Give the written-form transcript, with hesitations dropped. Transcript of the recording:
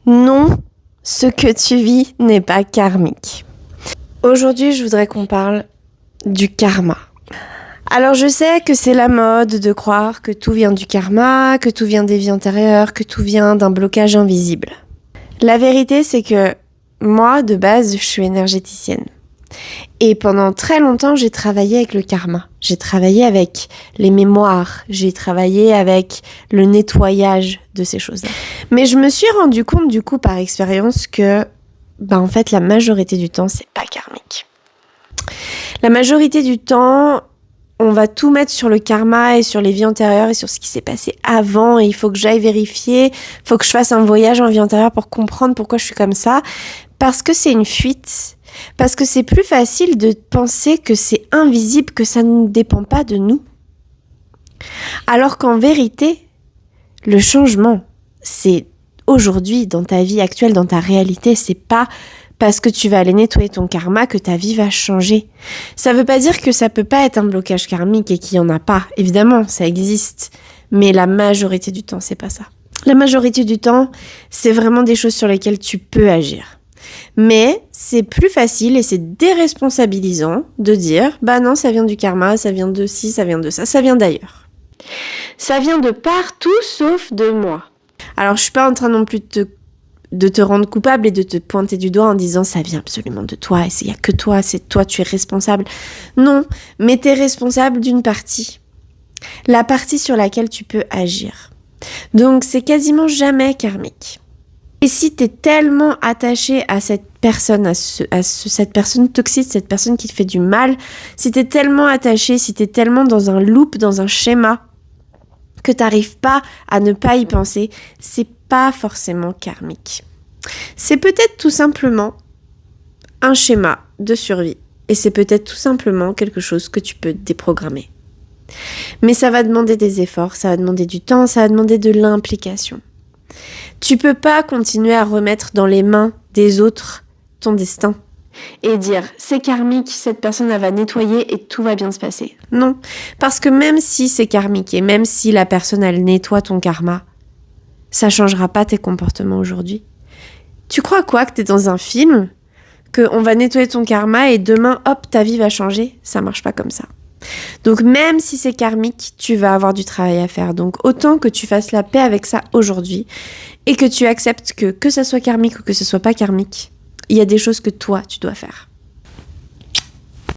Non, ce que tu vis n'est pas karmique. Aujourd'hui, je voudrais qu'on parle du karma. Alors je sais que c'est la mode de croire que tout vient du karma, que tout vient des vies antérieures, que tout vient d'un blocage invisible. La vérité, c'est que moi, de base, je suis énergéticienne. Et pendant très longtemps, j'ai travaillé avec le karma. J'ai travaillé avec les mémoires. J'ai travaillé avec le nettoyage de ces choses-là. Mais je me suis rendu compte, du coup, par expérience, que, en fait, la majorité du temps, c'est pas karmique. La majorité du temps, on va tout mettre sur le karma et sur les vies antérieures et sur ce qui s'est passé avant. Et il faut que j'aille vérifier. Il faut que je fasse un voyage en vie antérieure pour comprendre pourquoi je suis comme ça. Parce que c'est une fuite. Parce que c'est plus facile de penser que c'est invisible, que ça ne dépend pas de nous. Alors qu'en vérité, le changement, c'est aujourd'hui, dans ta vie actuelle, dans ta réalité. C'est pas parce que tu vas aller nettoyer ton karma que ta vie va changer. Ça veut pas dire que ça peut pas être un blocage karmique et qu'il y en a pas. Évidemment, ça existe. Mais la majorité du temps, c'est pas ça. La majorité du temps, c'est vraiment des choses sur lesquelles tu peux agir. Mais c'est plus facile et c'est déresponsabilisant de dire « Bah non, ça vient du karma, ça vient de ci, ça vient de ça vient d'ailleurs. » Ça vient de partout sauf de moi. Alors je suis pas en train non plus de te rendre coupable et de te pointer du doigt en disant « Ça vient absolument de toi et il y a que toi, c'est toi, tu es responsable. » Non, mais tu es responsable d'une partie. La partie sur laquelle tu peux agir. Donc c'est quasiment jamais karmique. Et si t'es tellement attaché à cette personne, cette personne toxique, cette personne qui te fait du mal, si t'es tellement attaché, si t'es tellement dans un loop, dans un schéma, que t'arrives pas à ne pas y penser, c'est pas forcément karmique. C'est peut-être tout simplement un schéma de survie. Et c'est peut-être tout simplement quelque chose que tu peux déprogrammer. Mais ça va demander des efforts, ça va demander du temps, ça va demander de l'implication. Tu peux pas continuer à remettre dans les mains des autres ton destin et dire c'est karmique, cette personne elle va nettoyer et tout va bien se passer. Non, parce que même si c'est karmique et même si la personne elle nettoie ton karma, ça changera pas tes comportements aujourd'hui. Tu crois quoi, que t'es dans un film, qu'on va nettoyer ton karma et demain hop ta vie va changer? Ça marche pas comme ça. Donc même si c'est karmique, tu vas avoir du travail à faire. Donc autant que tu fasses la paix avec ça aujourd'hui et que tu acceptes que ça soit karmique ou que ce soit pas karmique, il y a des choses que toi tu dois faire.